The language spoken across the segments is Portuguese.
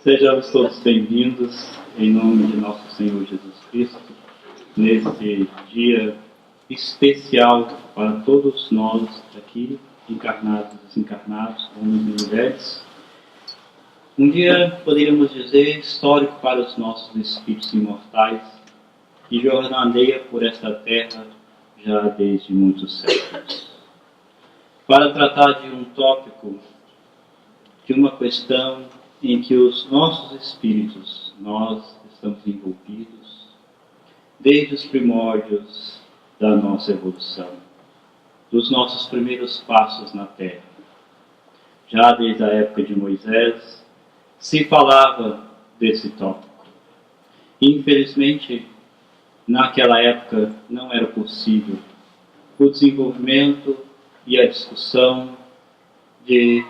Sejamos todos bem-vindos em nome de nosso Senhor Jesus Cristo, nesse dia especial para todos nós aqui, encarnados e desencarnados, homens e mulheres. Um dia, poderíamos dizer, histórico para os nossos espíritos imortais, que jornadeia por esta terra já desde muitos séculos. Para tratar de um tópico, de uma questão em que os nossos espíritos, nós estamos envolvidos desde os primórdios da nossa evolução, dos nossos primeiros passos na Terra. Já desde a época de Moisés se falava desse tópico. Infelizmente, naquela época não era possível o desenvolvimento e a discussão de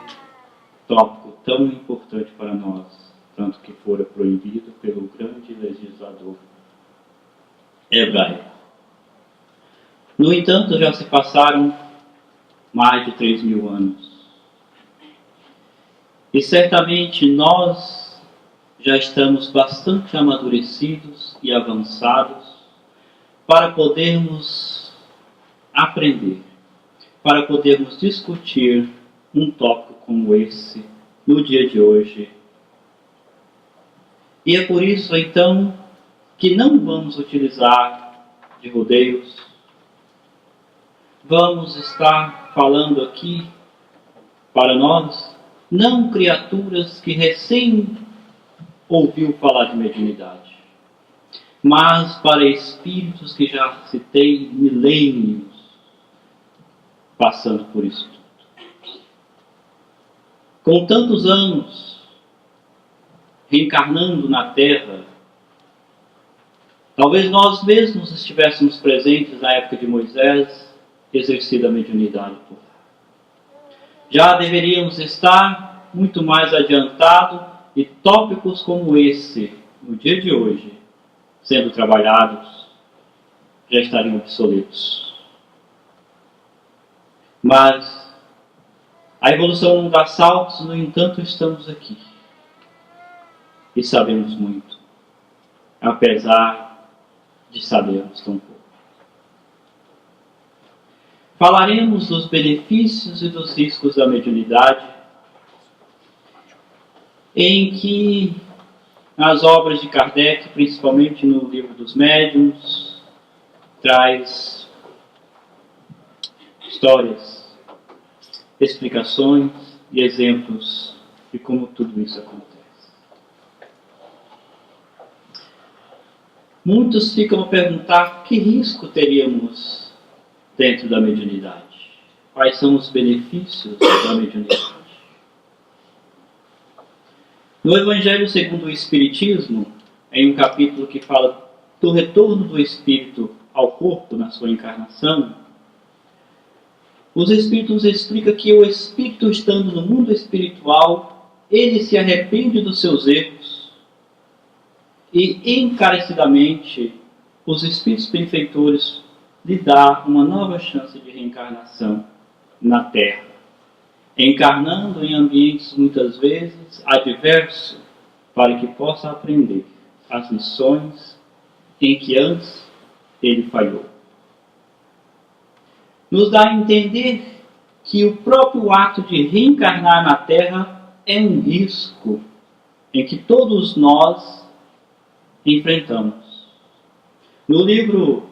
tópico tão importante para nós, tanto que fora proibido pelo grande legislador hebraico. No entanto, já se passaram mais de 3.000 anos. E certamente nós já estamos bastante amadurecidos e avançados para podermos aprender, para podermos discutir um tópico como esse no dia de hoje. E é por isso, então, que não vamos utilizar de rodeios. Vamos estar falando aqui para nós, não criaturas que recém ouviu falar de mediunidade, mas para espíritos que já se têm milênios passando por isso. Com tantos anos reencarnando na Terra, talvez nós mesmos estivéssemos presentes na época de Moisés, exercida a mediunidade por lá. Já deveríamos estar muito mais adiantado e tópicos como esse, no dia de hoje, sendo trabalhados, já estariam obsoletos. Mas a evolução não dá saltos, no entanto, estamos aqui. E sabemos muito, apesar de sabermos tão pouco. Falaremos dos benefícios e dos riscos da mediunidade, em que nas obras de Kardec, principalmente no livro dos médiuns, traz histórias, explicações e exemplos de como tudo isso acontece. Muitos ficam a perguntar que risco teríamos dentro da mediunidade. Quais são os benefícios da mediunidade? No Evangelho segundo o Espiritismo, em um capítulo que fala do retorno do espírito ao corpo na sua encarnação, os Espíritos explicam que o espírito, estando no mundo espiritual, ele se arrepende dos seus erros e, encarecidamente, os Espíritos benfeitores lhe dão uma nova chance de reencarnação na Terra, encarnando em ambientes muitas vezes adversos, para que possa aprender as lições em que antes ele falhou. Nos dá a entender que o próprio ato de reencarnar na Terra é um risco em que todos nós enfrentamos. No livro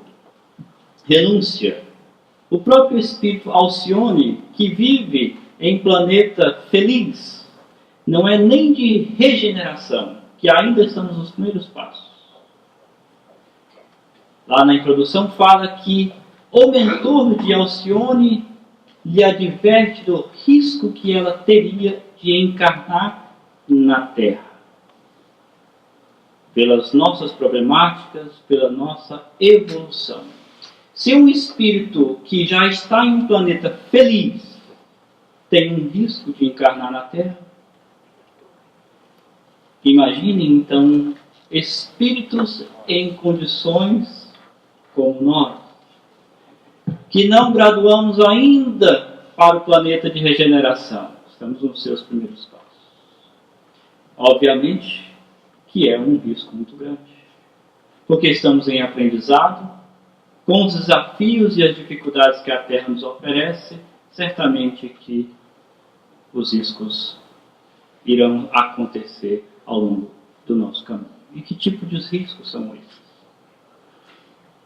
Renúncia, o próprio espírito Alcione, que vive em planeta feliz, não é nem de regeneração, que ainda estamos nos primeiros passos. Lá na introdução fala que o mentor de Alcione lhe adverte do risco que ela teria de encarnar na Terra. Pelas nossas problemáticas, pela nossa evolução. Se um espírito que já está em um planeta feliz tem um risco de encarnar na Terra, imagine então espíritos em condições como nós, que não graduamos ainda para o planeta de regeneração. Estamos nos seus primeiros passos. Obviamente que é um risco muito grande, porque estamos em aprendizado, com os desafios e as dificuldades que a Terra nos oferece, certamente que os riscos irão acontecer ao longo do nosso caminho. E que tipo de riscos são esses?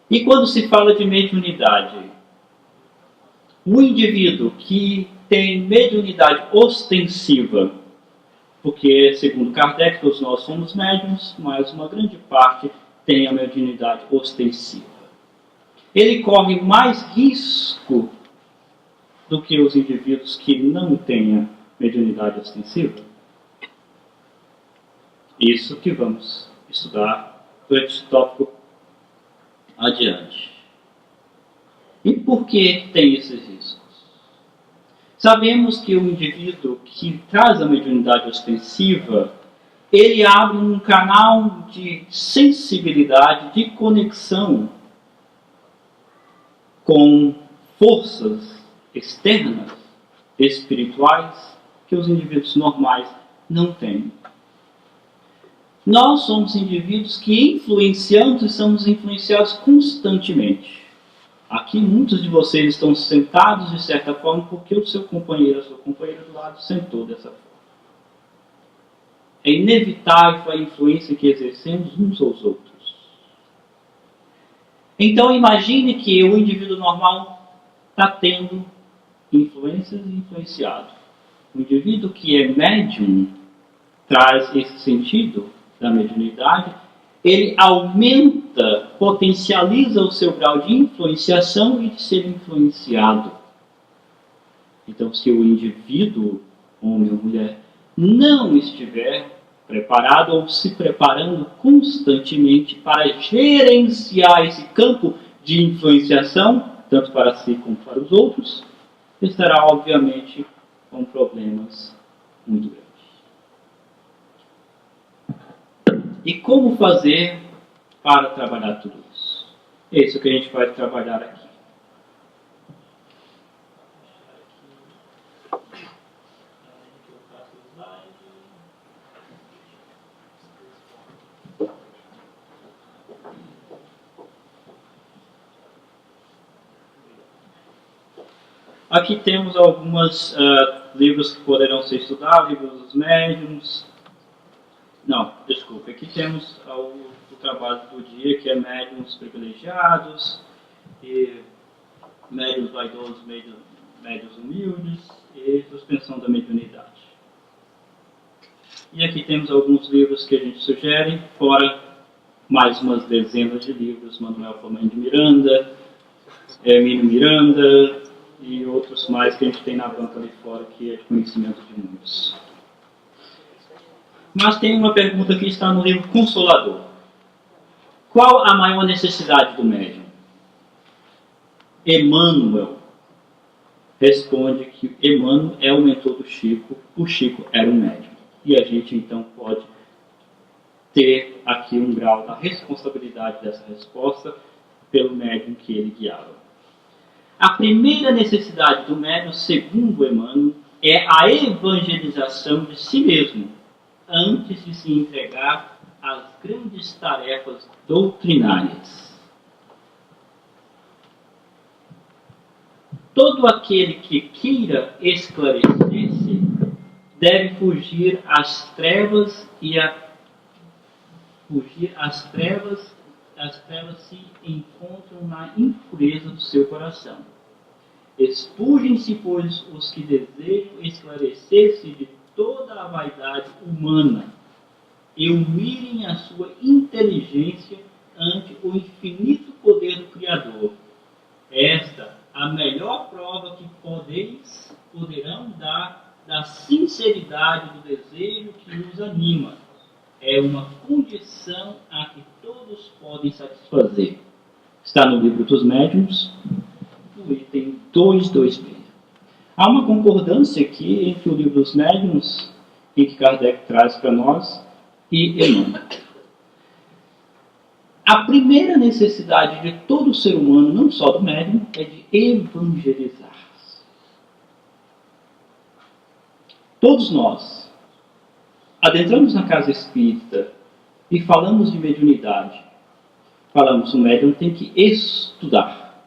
E quando se fala de mediunidade, o indivíduo que tem mediunidade ostensiva, porque, segundo Kardec, todos nós somos médiuns, mas uma grande parte tem a mediunidade ostensiva. Ele corre mais risco do que os indivíduos que não têm a mediunidade ostensiva. Isso que vamos estudar durante esse tópico adiante. E por que tem esses riscos? Sabemos que o indivíduo que traz a mediunidade ostensiva, ele abre um canal de sensibilidade, de conexão com forças externas, espirituais, que os indivíduos normais não têm. Nós somos indivíduos que influenciamos e somos influenciados constantemente. Aqui muitos de vocês estão sentados de certa forma porque o seu companheiro, a sua companheira do lado sentou dessa forma. É inevitável a influência que exercemos uns aos outros. Então imagine que o indivíduo normal está tendo influências e influenciado. O indivíduo que é médium traz esse sentido da mediunidade, ele aumenta, potencializa o seu grau de influenciação e de ser influenciado. Então, se o indivíduo, homem ou mulher, não estiver preparado ou se preparando constantemente para gerenciar esse campo de influenciação, tanto para si como para os outros, estará, obviamente, com problemas muito grandes. E como fazer para trabalhar tudo isso? É isso que a gente vai trabalhar aqui. Aqui temos alguns livros que poderão ser estudados, livros dos médiuns. Não, desculpa, aqui temos o trabalho do dia, que é médiuns privilegiados, e médiuns vaidosos, médiuns humildes, e suspensão da mediunidade. E aqui temos alguns livros que a gente sugere, fora mais umas dezenas de livros, Manuel Filomeno de Miranda, Hermínio Miranda, e outros mais que a gente tem na banca ali fora, que é de conhecimento de muitos. Mas tem uma pergunta que está no livro Consolador. Qual a maior necessidade do médium? Emmanuel responde que Emmanuel é o mentor do Chico, o Chico era um médium. E a gente então pode ter aqui um grau da responsabilidade dessa resposta pelo médium que ele guiava. A primeira necessidade do médium, segundo Emmanuel, é a evangelização de si mesmo, antes de se entregar às grandes tarefas doutrinárias. Todo aquele que queira esclarecer-se deve fugir às trevas as trevas se encontram na impureza do seu coração. Expurgem-se, pois, os que desejam esclarecer-se de toda a vaidade humana e unirem a sua inteligência ante o infinito poder do Criador. Esta a melhor prova que poderão dar da sinceridade do desejo que os anima. É uma condição a que todos podem satisfazer. Está no livro dos médiuns, no item 226. Há uma concordância aqui entre o livro dos médiuns, em que Kardec traz para nós, e Emmanuel. A primeira necessidade de todo ser humano, não só do médium, é de evangelizar. Todos nós adentramos na casa espírita e falamos de mediunidade, falamos que o médium tem que estudar.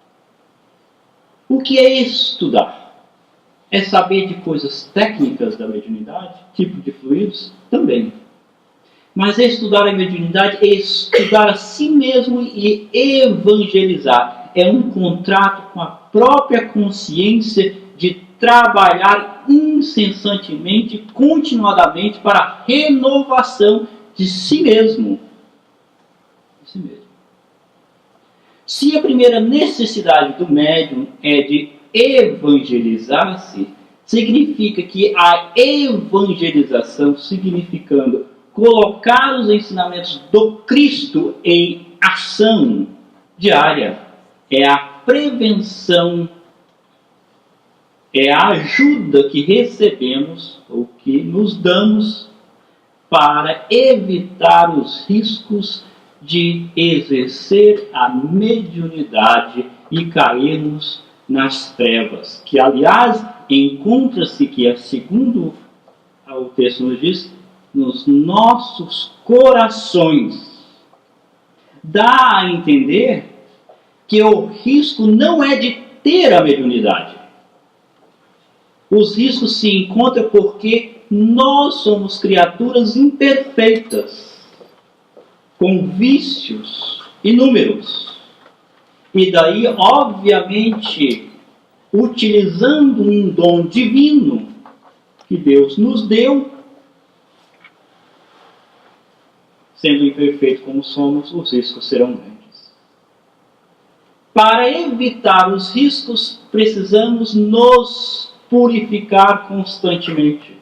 O que é estudar? É saber de coisas técnicas da mediunidade, tipo de fluidos? Também. Mas estudar a mediunidade é estudar a si mesmo e evangelizar. É um contrato com a própria consciência de trabalhar incessantemente, continuadamente para a renovação de si mesmo. De si mesmo. Se a primeira necessidade do médium é de evangelizar-se, significa que a evangelização, significando colocar os ensinamentos do Cristo em ação diária, é a prevenção, é a ajuda que recebemos ou que nos damos para evitar os riscos de exercer a mediunidade e cairmos nas trevas, que aliás encontra-se que, segundo o texto nos diz, nos nossos corações. Dá a entender que o risco não é de ter a mediunidade. Os riscos se encontram porque nós somos criaturas imperfeitas, com vícios inúmeros. E daí, obviamente, utilizando um dom divino que Deus nos deu, sendo imperfeito como somos, os riscos serão grandes. Para evitar os riscos, precisamos nos purificar constantemente.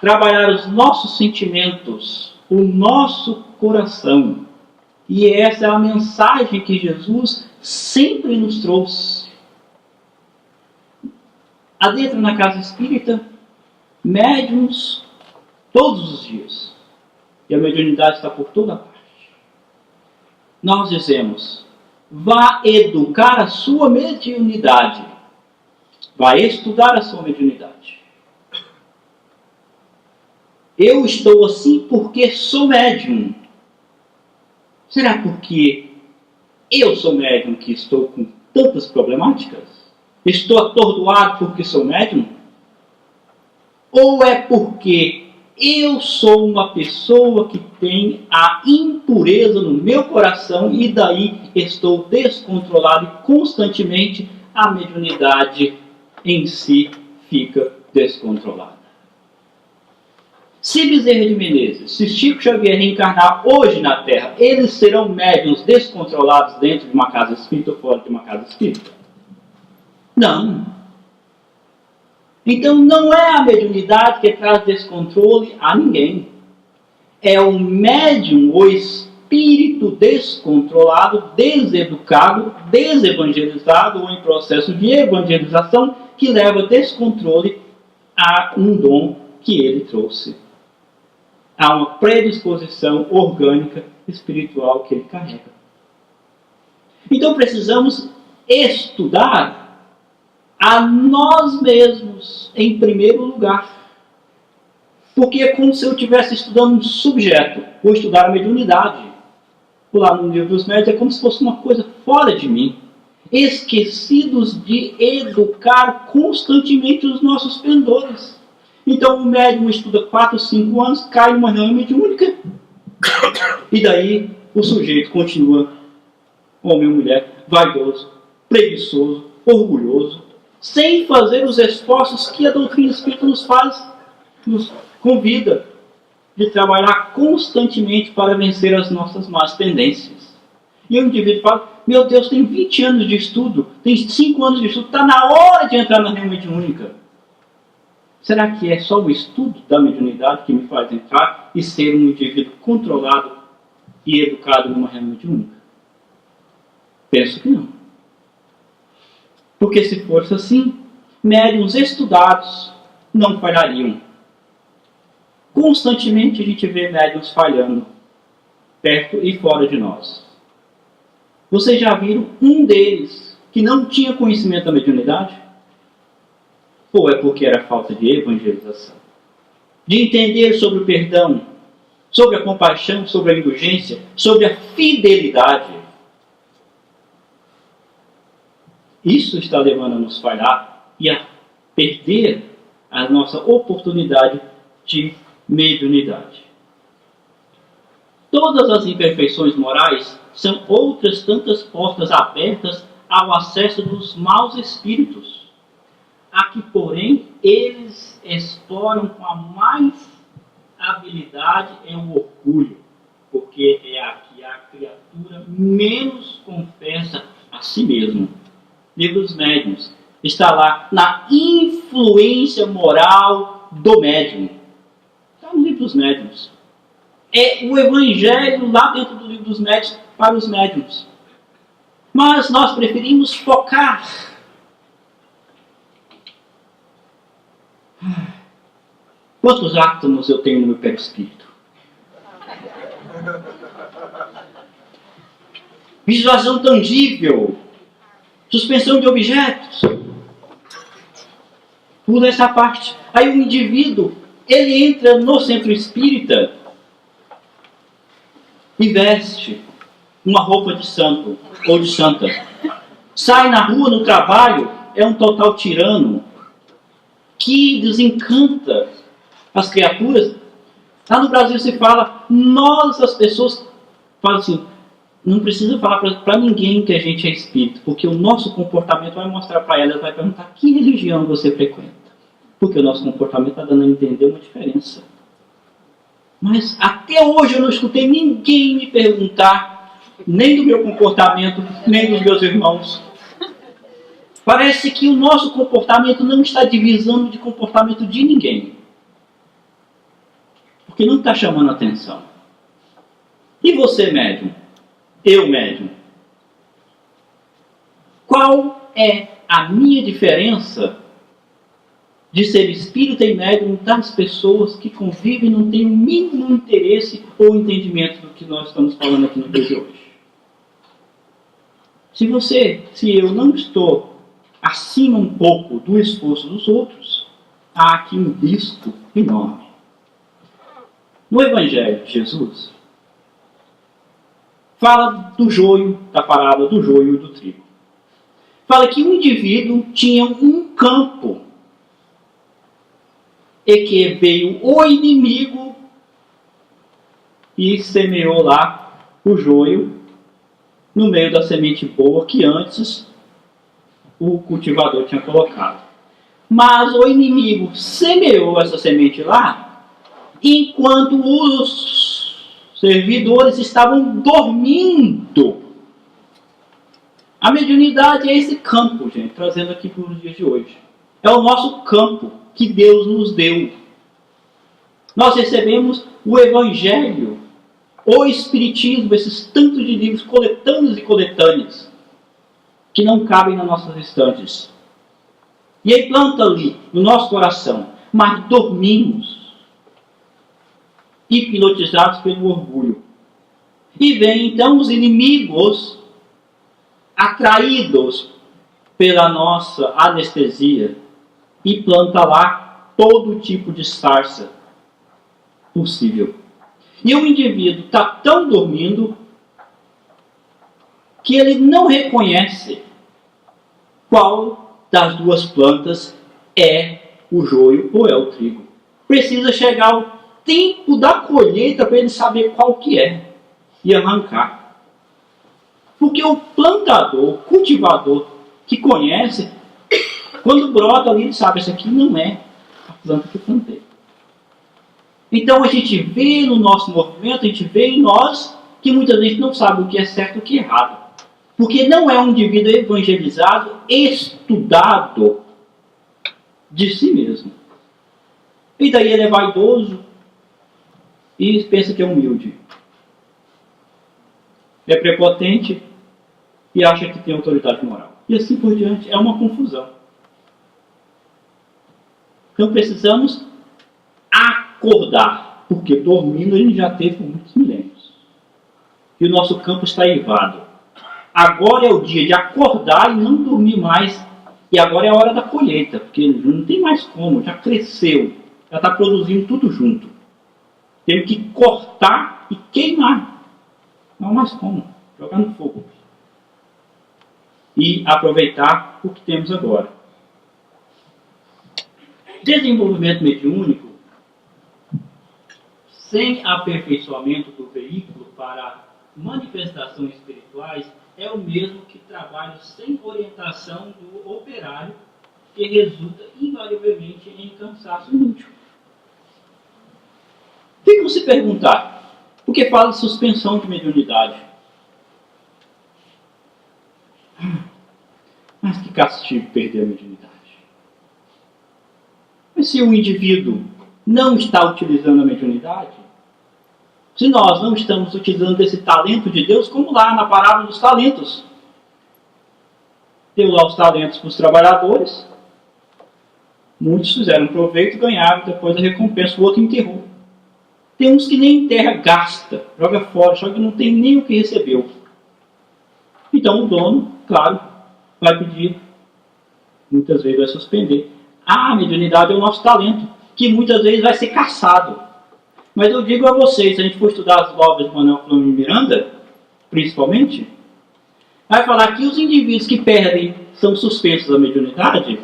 Trabalhar os nossos sentimentos, o nosso coração. E essa é a mensagem que Jesus sempre nos trouxe. Adentra na casa espírita, médiuns todos os dias. E a mediunidade está por toda parte. Nós dizemos, vá educar a sua mediunidade. Vá estudar a sua mediunidade. Eu estou assim porque sou médium. Será porque eu sou médium que estou com tantas problemáticas? Estou atordoado porque sou médium? Ou é porque eu sou uma pessoa que tem a impureza no meu coração e daí estou descontrolado e constantemente a mediunidade em si fica descontrolada? Se Bezerra de Menezes, se Chico Xavier reencarnar hoje na Terra, eles serão médiuns descontrolados dentro de uma casa espírita ou fora de uma casa espírita? Não. Então não é a mediunidade que traz descontrole a ninguém. É o médium, o espírito descontrolado, deseducado, desevangelizado ou em processo de evangelização que leva descontrole a um dom que ele trouxe. Há uma predisposição orgânica, espiritual que ele carrega. Então precisamos estudar a nós mesmos, em primeiro lugar. Porque é como se eu estivesse estudando um subjeto. Vou estudar a mediunidade. Lá no livro dos médios é como se fosse uma coisa fora de mim. Esquecidos de educar constantemente os nossos pendores. Então o médium estuda 4, 5 anos, cai numa reunião mediúnica. E daí o sujeito continua, homem ou mulher, vaidoso, preguiçoso, orgulhoso, sem fazer os esforços que a doutrina espírita nos faz, nos convida de trabalhar constantemente para vencer as nossas más tendências. E o indivíduo fala, meu Deus, tem 20 anos de estudo, tem 5 anos de estudo, está na hora de entrar na reunião mediúnica. Será que é só o estudo da mediunidade que me faz entrar e ser um indivíduo controlado e educado numa reunião mediúnica? Penso que não. Porque se fosse assim, médiuns estudados não falhariam. Constantemente a gente vê médiuns falhando, perto e fora de nós. Vocês já viram um deles que não tinha conhecimento da mediunidade? Ou é porque era falta de evangelização? de entender sobre o perdão, sobre a compaixão, sobre a indulgência, sobre a fidelidade. Isso está levando a nos falhar e a perder a nossa oportunidade de mediunidade. Todas as imperfeições morais são outras tantas portas abertas ao acesso dos maus espíritos, a que, porém, eles exploram com a mais habilidade é o orgulho, porque é a que a criatura menos confessa a si mesmo. Livro dos Médiuns está lá na influência moral do médium. Está no Livro dos Médiuns. É o Evangelho lá dentro do Livro dos Médiuns para os médiuns. Mas nós preferimos focar. Quantos átomos eu tenho no meu perispírito? Visualização tangível. Suspensão de objetos. Pula essa parte. Aí o indivíduo, ele entra no centro espírita e veste uma roupa de santo ou de santa. Sai na rua, no trabalho, é um total tirano que desencanta as criaturas. Lá no Brasil se fala, nós as pessoas falam assim, não precisa falar para ninguém que a gente é espírito, porque o nosso comportamento vai mostrar para elas, vai perguntar que religião você frequenta. Porque o nosso comportamento está dando a entender uma diferença. Mas até hoje eu não escutei ninguém me perguntar, nem do meu comportamento, nem dos meus irmãos. Parece que o nosso comportamento não está divisando de comportamento de ninguém. Porque não está chamando atenção. E você, médium? Eu, médium? Qual é a minha diferença de ser espírita e médium das pessoas que convivem e não têm o mínimo interesse ou entendimento do que nós estamos falando aqui no dia de hoje? Se eu não estou acima um pouco do esforço dos outros, há aqui um risco enorme. No Evangelho de Jesus, fala do joio, da parábola do joio e do trigo. Fala que um indivíduo tinha um campo e que veio o inimigo e semeou lá o joio no meio da semente boa que antes o cultivador tinha colocado. Mas o inimigo semeou essa semente lá enquanto os servidores estavam dormindo. A mediunidade é esse campo, gente, trazendo aqui para os dias de hoje. É o nosso campo que Deus nos deu. Nós recebemos o Evangelho, o Espiritismo, esses tantos de livros coletâneos e coletâneas, que não cabem nas nossas estantes. E aí planta ali, no nosso coração, mas dormimos, hipnotizados pelo orgulho. E vem então os inimigos, atraídos pela nossa anestesia, e planta lá todo tipo de sarça possível. E o indivíduo está tão dormindo que ele não reconhece qual das duas plantas é o joio ou é o trigo. Precisa chegar o tempo da colheita para ele saber qual que é e arrancar. Porque o plantador, o cultivador que conhece, quando brota ali, ele sabe, isso aqui não é a planta que eu plantei. Então a gente vê no nosso movimento, a gente vê em nós que muitas vezes não sabe o que é certo e o que é errado. Porque não é um indivíduo evangelizado, estudado de si mesmo. E daí ele é vaidoso e pensa que é humilde. É prepotente e acha que tem autoridade moral. E assim por diante. É uma confusão. Então precisamos acordar, porque dormindo a gente já teve por muitos milênios. E o nosso campo está eivado. Agora é o dia de acordar e não dormir mais. E agora é a hora da colheita, porque não tem mais como, já cresceu. ela está produzindo tudo junto. Temos que cortar e queimar. Não mais como. Jogar no fogo. E aproveitar o que temos agora. Desenvolvimento mediúnico, sem aperfeiçoamento do veículo para manifestações espirituais, é o mesmo que trabalho sem orientação do operário, que resulta invariavelmente em cansaço inútil. Fica se perguntar, por que fala de suspensão de mediunidade? Mas que castigo perder a mediunidade. Mas se o indivíduo não está utilizando a mediunidade, se nós não estamos utilizando esse talento de Deus, como lá na parábola dos talentos. Deu lá os talentos para os trabalhadores, muitos fizeram proveito e ganharam depois a recompensa, o outro enterrou. Tem uns que nem enterra, gasta, joga fora, só que não tem nem o que recebeu. Então o dono, claro, vai pedir, muitas vezes vai suspender. A mediunidade é o nosso talento, que muitas vezes vai ser caçado. Mas eu digo a vocês, se a gente for estudar as obras de Manuel Filomeno de Miranda, principalmente, vai falar que os indivíduos que perdem, são suspensos da mediunidade,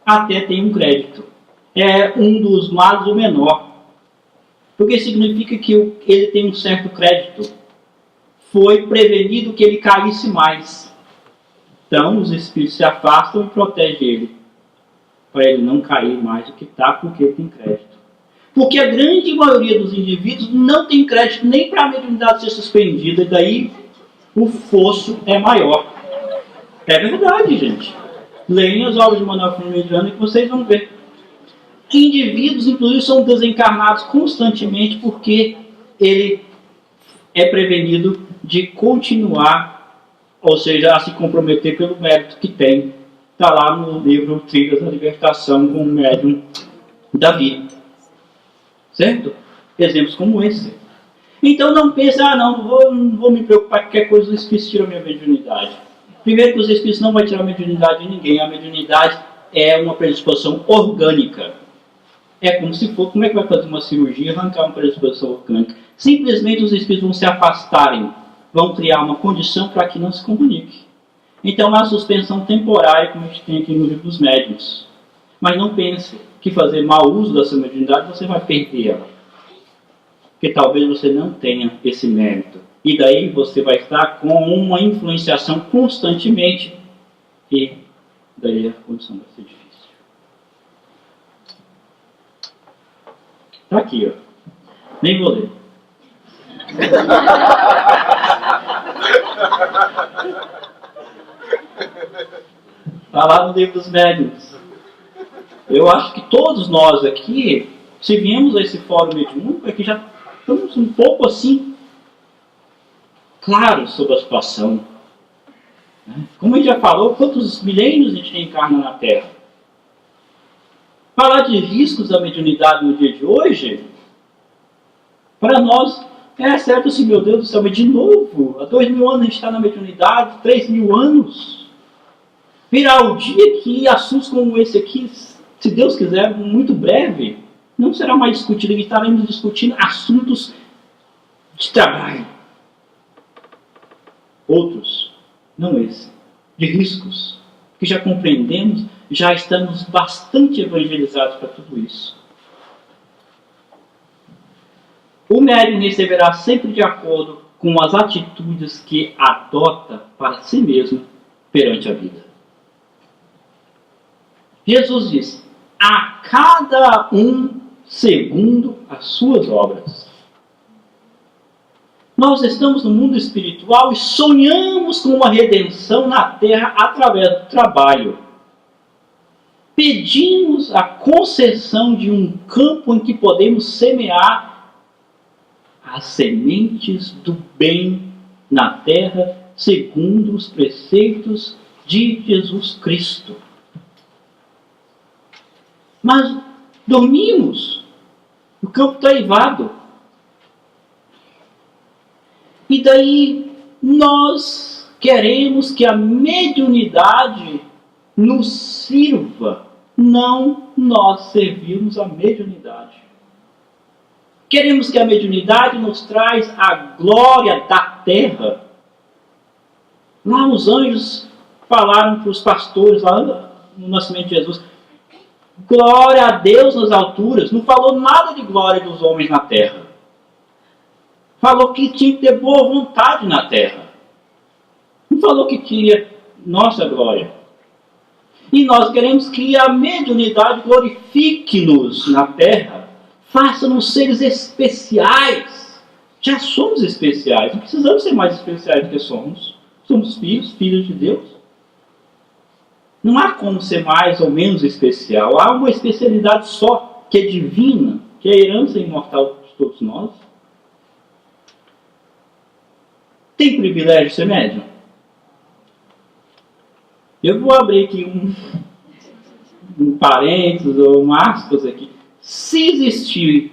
até tem um crédito. É um dos males o menor. Porque significa que ele tem um certo crédito. Foi prevenido que ele caísse mais. Então os espíritos se afastam e protegem ele. Para ele não cair mais do que está, porque ele tem crédito. Porque a grande maioria dos indivíduos não tem crédito nem para a mediunidade ser suspendida, e daí o fosso é maior. É verdade, gente. Leem as obras de Manuel Filomeno de Miranda que vocês vão ver. Indivíduos, inclusive, são desencarnados constantemente porque ele é prevenido de continuar, ou seja, a se comprometer pelo mérito que tem. Está lá no livro Trilhas da Libertação com o médium Davi. Certo? Exemplos como esse. Então não pense, não vou me preocupar com qualquer coisa, os espíritos tiram a minha mediunidade. Primeiro que os espíritos não vão tirar a mediunidade de ninguém. A mediunidade é uma predisposição orgânica. É como se for, como é que vai fazer uma cirurgia e arrancar uma predisposição orgânica? Simplesmente os espíritos vão se afastarem, vão criar uma condição para que não se comunique. Então é uma suspensão temporária, como a gente tem aqui no livro dos médiuns. Mas não pense que fazer mau uso da sua mediunidade você vai perder ela. Porque talvez você não tenha esse mérito. E daí você vai estar com uma influenciação constantemente. E daí a condição vai ser difícil. Está aqui, ó. Nem vou ler. Está lá no livro dos médiuns. Eu acho que todos nós aqui, se viemos a esse fórum mediúnico, é que já estamos um pouco assim, claros sobre a situação. Como a gente já falou, quantos milênios a gente reencarna na Terra? Falar de riscos da mediunidade no dia de hoje, para nós, é certo assim, meu Deus do céu, mas de novo, há 2000 anos a gente está na mediunidade, 3000 anos. Virá o dia que assuntos como esse aqui, se Deus quiser, muito breve, não será mais discutido, e estaremos discutindo assuntos de trabalho. Outros, não esse, de riscos, que já compreendemos, já estamos bastante evangelizados para tudo isso. O médium receberá sempre de acordo com as atitudes que adota para si mesmo perante a vida. Jesus diz, a cada um segundo as suas obras. Nós estamos no mundo espiritual e sonhamos com uma redenção na Terra através do trabalho. Pedimos a concessão de um campo em que podemos semear as sementes do bem na Terra segundo os preceitos de Jesus Cristo. Mas dormimos, o campo está eivado. E daí nós queremos que a mediunidade nos sirva. não nós servirmos a mediunidade. Queremos que a mediunidade nos traz a glória da terra. Lá os anjos falaram para os pastores, lá no nascimento de Jesus, glória a Deus nas alturas. Não falou nada de glória dos homens na terra. Falou que tinha que ter boa vontade na terra. Não falou que tinha nossa glória. E nós queremos que a mediunidade glorifique-nos na terra. Faça-nos seres especiais. Já somos especiais. Não precisamos ser mais especiais do que somos. Somos filhos de Deus. Não há como ser mais ou menos especial. Há uma especialidade só, que é divina, que é a herança imortal de todos nós. Tem privilégio de ser médium? Eu vou abrir aqui um parênteses ou um aspas aqui. Se existir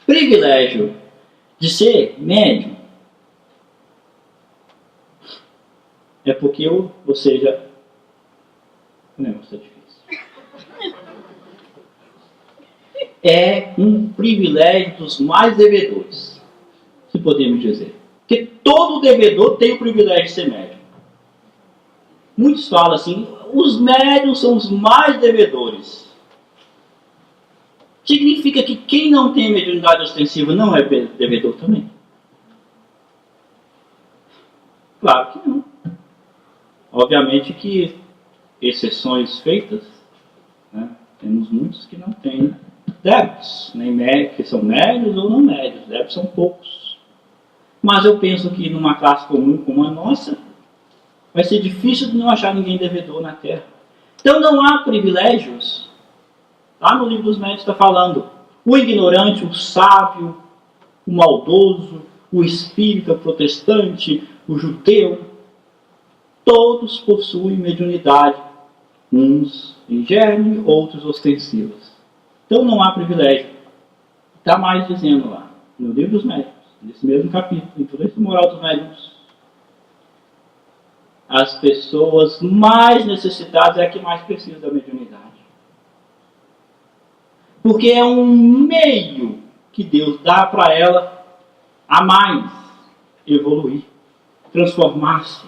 privilégio de ser médium, é porque o negócio é difícil. É um privilégio dos mais devedores, se podemos dizer. Porque todo devedor tem o privilégio de ser médium. Muitos falam assim, os médiuns são os mais devedores. Significa que quem não tem mediunidade ostensiva não é devedor também? Claro que não. Obviamente que exceções feitas, né, temos muitos que não têm débitos, nem que são médios ou não médios, débitos são poucos. Mas eu penso que numa classe comum como a nossa, vai ser difícil de não achar ninguém devedor na Terra. Então não há privilégios. Lá no livro dos médios está falando, o ignorante, o sábio, o maldoso, o espírita, o protestante, o judeu, todos possuem mediunidade, uns ingênuos, outros ostensivos. Então não há privilégio. Está mais dizendo lá, no livro dos médiuns, nesse mesmo capítulo, Influência Moral dos Médiuns. As pessoas mais necessitadas é a que mais precisa da mediunidade. Porque é um meio que Deus dá para ela a mais evoluir, transformar-se.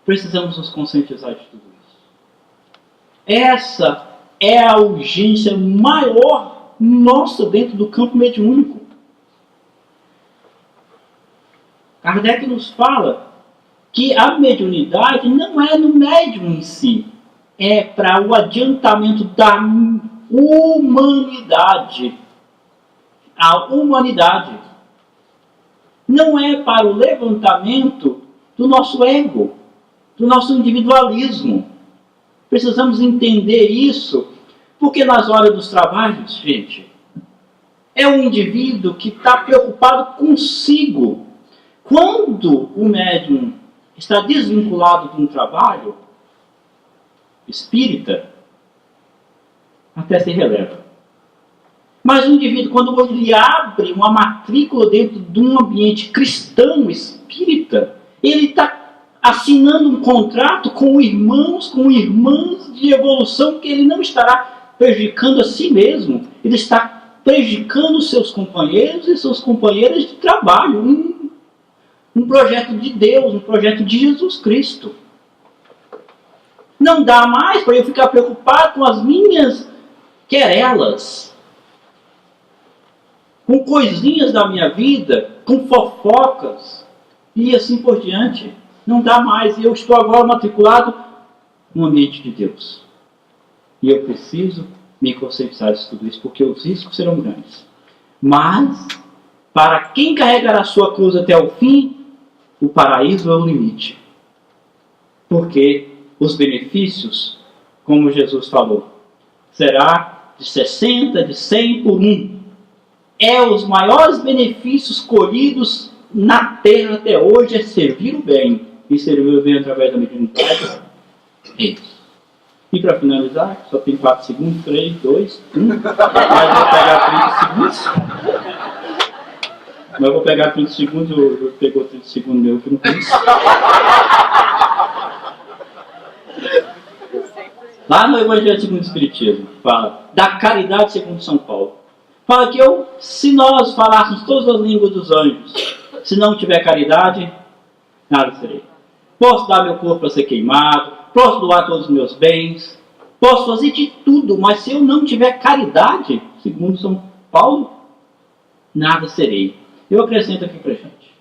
Precisamos nos conscientizar de tudo isso. Essa é a urgência maior nossa dentro do campo mediúnico. Kardec nos fala que a mediunidade não é no médium em si, é para o adiantamento da humanidade. A humanidade não é para o levantamento do nosso ego, do nosso individualismo. Precisamos entender isso, porque nas horas dos trabalhos, gente, é um indivíduo que está preocupado consigo. Quando o médium está desvinculado de um trabalho espírita, até se releva. Mas o indivíduo, quando ele abre uma matrícula dentro de um ambiente cristão, espírita, ele está assinando um contrato com irmãos, com irmãs de evolução, que ele não estará prejudicando a si mesmo, ele está prejudicando seus companheiros e suas companheiras de trabalho, um projeto de Deus, um projeto de Jesus Cristo. Não dá mais para eu ficar preocupado com as minhas querelas, com coisinhas da minha vida, com fofocas e assim por diante. Não dá mais. E eu estou agora matriculado no ambiente de Deus. E eu preciso me conscientizar de tudo isso, porque os riscos serão grandes. Mas, para quem carregar a sua cruz até o fim, o paraíso é o limite. Porque os benefícios, como Jesus falou, será de 60, de 100 por 1. É os maiores benefícios colhidos na terra até hoje, é servir o bem. E servir o bem através da mediunidade. É isso. E para finalizar, só tem 4 segundos, 3, 2, 1. Mas vou pegar 30 segundos. Mas eu vou pegar 30 segundos, eu pegou 30 segundos meu que não fiz. Lá no Evangelho segundo o Espiritismo, fala da caridade segundo São Paulo. Fala que se nós falássemos todas as línguas dos anjos, se não tiver caridade, nada serei. Posso dar meu corpo para ser queimado, posso doar todos os meus bens, posso fazer de tudo, mas se eu não tiver caridade, segundo São Paulo, nada serei. Eu acrescento aqui para a gente.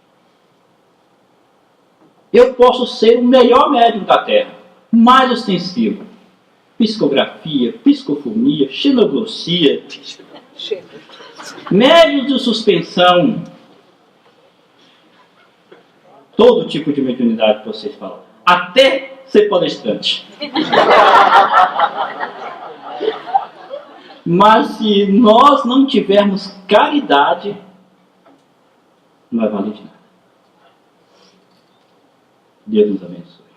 Eu posso ser o melhor médium da Terra, mais ostensivo. Psicografia, psicofonia, xenoglossia, médios de suspensão, todo tipo de mediunidade que vocês falam, até ser palestrante. Mas se nós não tivermos caridade, não vai valer de nada. Deus nos abençoe.